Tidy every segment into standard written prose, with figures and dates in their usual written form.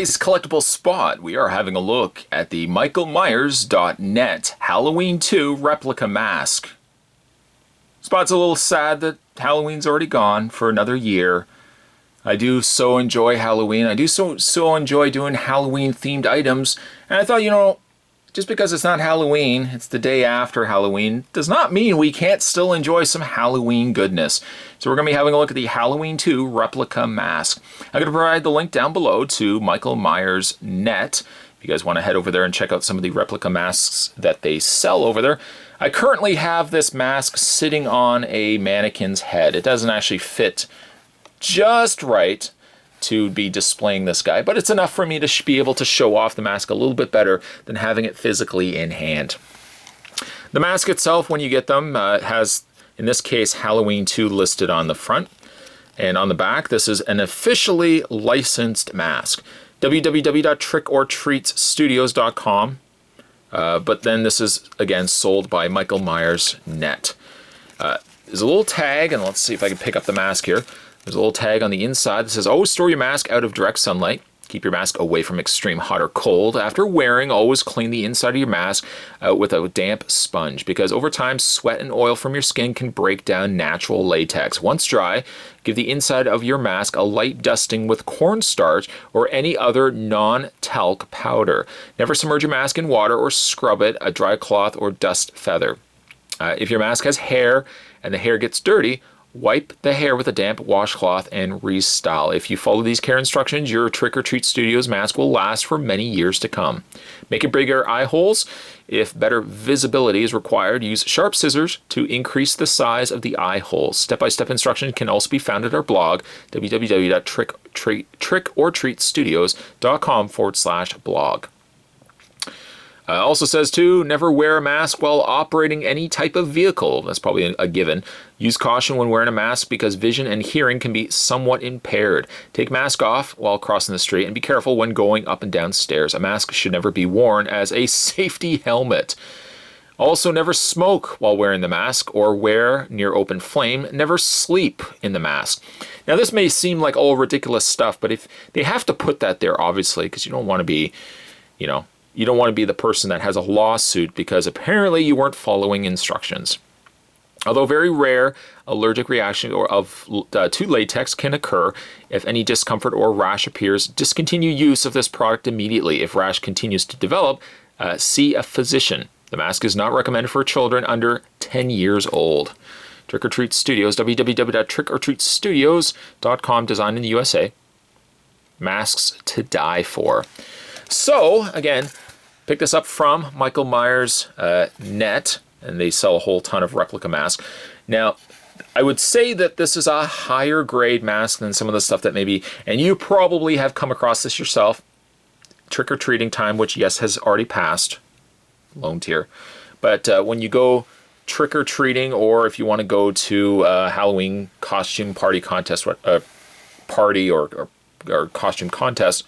today's collectible spot, we are having a look at the michaelmyers.net Halloween 2 replica mask. Spot's a little sad that Halloween's already gone for another year. I do so enjoy Halloween. I do so enjoy doing Halloween themed items. And I thought, just because it's not Halloween, it's the day after Halloween, does not mean we can't still enjoy some Halloween goodness. So we're going to be having a look at the Halloween 2 replica mask. I'm going to provide the link down below to Michael Myers Net. If you guys want to head over there and check out some of the replica masks that they sell over there. I currently have this mask sitting on a mannequin's head. It doesn't actually fit just right to be displaying this guy, but it's enough for me to be able to show off the mask a little bit better than having it physically in hand. The mask itself, when you get them, has, in this case, Halloween 2 listed on the front. And on the back, this is an officially licensed mask. www.trickortreatsstudios.com. But then this is, again, sold by Michael Myers Net. There's a little tag, and let's see if I can pick up the mask here. There's a little tag on the inside that says, always store your mask out of direct sunlight. Keep your mask away from extreme hot or cold. After wearing, always clean the inside of your mask out with a damp sponge, because over time, sweat and oil from your skin can break down natural latex. Once dry, give the inside of your mask a light dusting with cornstarch or any other non-talc powder. Never submerge your mask in water or scrub it, a dry cloth or dust feather. If your mask has hair and the hair gets dirty, wipe the hair with a damp washcloth and restyle. If you follow these care instructions, your Trick or Treat Studios mask will last for many years to come. Make bigger eye holes. If better visibility is required, use sharp scissors to increase the size of the eye holes. Step-by-step instructions can also be found at our blog, www.trickortreatstudios.com/blog. Also says too, never wear a mask while operating any type of vehicle. That's probably a given. Use caution when wearing a mask because vision and hearing can be somewhat impaired. Take mask off while crossing the street and be careful when going up and down stairs. A mask should never be worn as a safety helmet. Also, never smoke while wearing the mask or wear near open flame. Never sleep in the mask. Now, this may seem like all ridiculous stuff, but if they have to put that there, obviously, because you don't want to be, you don't want to be the person that has a lawsuit because apparently you weren't following instructions. Although very rare, allergic reaction to latex can occur. If any discomfort or rash appears, discontinue use of this product immediately. If rash continues to develop, see a physician. The mask is not recommended for children under 10 years old. Trick or Treat Studios, www.trickortreatstudios.com, designed in the USA. Masks to die for. So, again, pick this up from Michael Myers Net, and they sell a whole ton of replica masks. Now, I would say that this is a higher grade mask than some of the stuff that maybe, and you probably have come across this yourself, trick-or-treating time, which, yes, has already passed, lone tier. But when you go trick-or-treating, or if you want to go to a Halloween costume party contest, party or costume contest,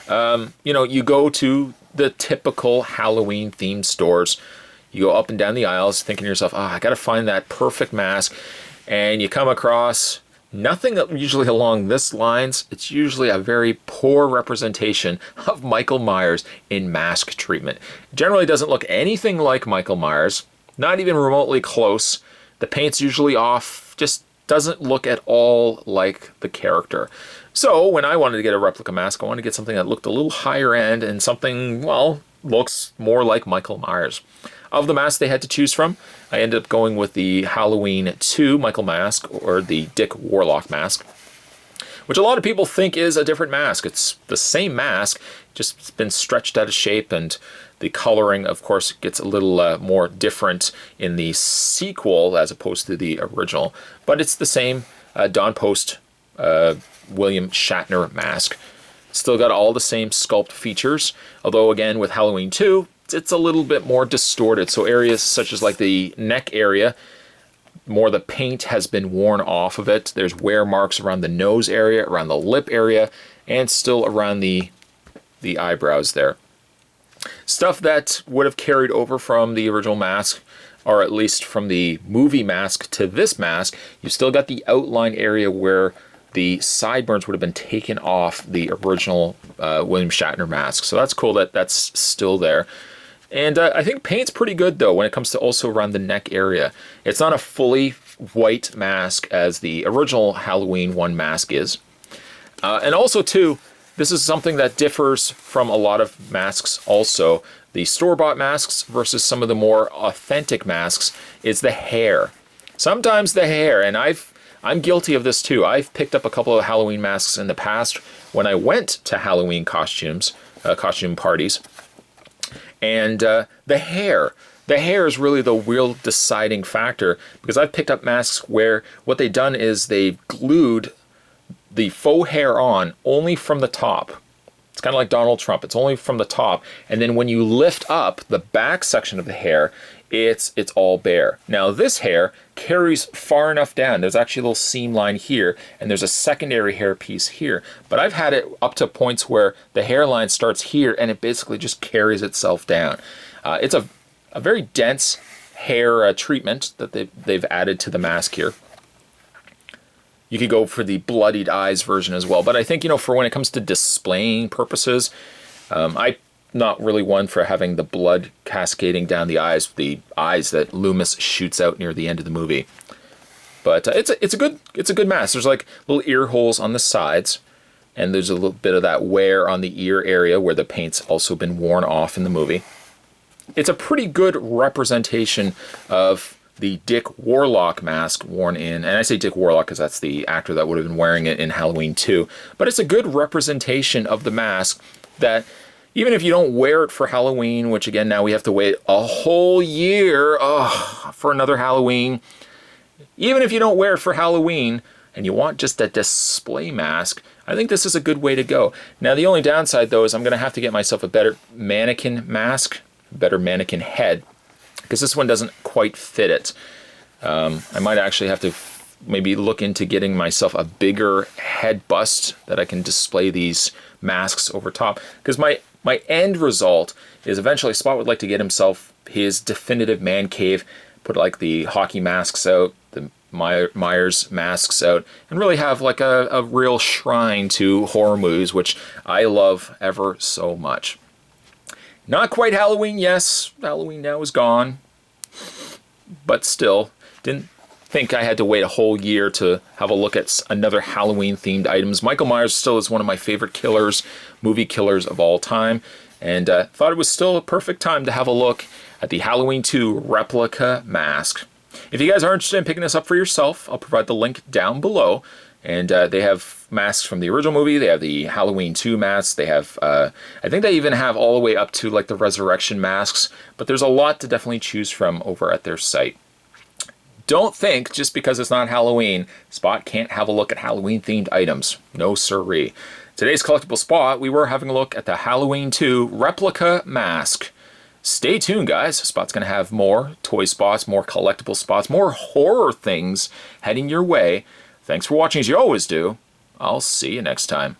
you go to the typical Halloween themed stores. You go up and down the aisles thinking to yourself, I got to find that perfect mask. And you come across nothing usually along this lines. It's usually a very poor representation of Michael Myers in mask treatment. It generally doesn't look anything like Michael Myers, not even remotely close. The paint's usually off, just doesn't look at all like the character. So when I wanted to get a replica mask, I wanted to get something that looked a little higher end and something, well, looks more like Michael Myers. Of the masks they had to choose from, I ended up going with the Halloween 2 Michael mask, or the Dick Warlock mask, which a lot of people think is a different mask. It's the same mask, just it's been stretched out of shape, and the coloring, of course, gets a little more different in the sequel as opposed to the original. But it's the same Don Post William Shatner mask. Still got all the same sculpt features, although again with Halloween 2, it's a little bit more distorted. So areas such as like the neck area, more the paint has been worn off of it. There's wear marks around the nose area, around the lip area, and still around the eyebrows there. Stuff that would have carried over from the original mask, or at least from the movie mask to this mask, you've still got the outline area where the sideburns would have been taken off the original William Shatner mask. So that's cool that that's still there. And I think paint's pretty good, though, when it comes to also around the neck area. It's not a fully white mask as the original Halloween 1 mask is. And also, too, this is something that differs from a lot of masks also. The store-bought masks versus some of the more authentic masks is the hair. Sometimes the hair, and I'm guilty of this too. I've picked up a couple of Halloween masks in the past when I went to Halloween costume parties. And the hair is really the real deciding factor, because I've picked up masks where what they've done is they've glued the faux hair on only from the top. It's kind of like Donald Trump. It's only from the top. And then when you lift up the back section of the hair, it's all bare. Now this hair carries far enough down. There's actually a little seam line here, and there's a secondary hair piece here. But I've had it up to points where the hairline starts here, and it basically just carries itself down. It's a very dense hair treatment that they've added to the mask here. You could go for the bloodied eyes version as well. But I think, for when it comes to displaying purposes, I'm not really one for having the blood cascading down the eyes that Loomis shoots out near the end of the movie. But it's a good mask. There's like little ear holes on the sides, and there's a little bit of that wear on the ear area where the paint's also been worn off in the movie. It's a pretty good representation of the Dick Warlock mask worn in, and I say Dick Warlock because that's the actor that would have been wearing it in Halloween 2, but it's a good representation of the mask that even if you don't wear it for Halloween, which again, now we have to wait a whole year for another Halloween, even if you don't wear it for Halloween and you want just a display mask, I think this is a good way to go. Now, the only downside, though, is I'm going to have to get myself a better mannequin mask, a better mannequin head, because this one doesn't quite fit it. I might actually have to maybe look into getting myself a bigger head bust that I can display these masks over top. Because my end result is eventually Spot would like to get himself his definitive man cave, put like the hockey masks out, the Myers masks out, and really have like a real shrine to horror movies, which I love ever so much. Not quite Halloween, yes. Halloween now is gone. But still, didn't think I had to wait a whole year to have a look at another Halloween-themed items. Michael Myers still is one of my favorite movie killers of all time. And thought it was still a perfect time to have a look at the Halloween 2 Replica mask. If you guys are interested in picking this up for yourself, I'll provide the link down below. And they have masks from the original movie. They have the Halloween 2 masks. They have, I think they even have all the way up to like the Resurrection masks. But there's a lot to definitely choose from over at their site. Don't think just because it's not Halloween, Spot can't have a look at Halloween-themed items. No siree. Today's Collectible Spot, we were having a look at the Halloween 2 Replica mask. Stay tuned, guys. Spot's going to have more toy spots, more collectible spots, more horror things heading your way. Thanks for watching as you always do. I'll see you next time.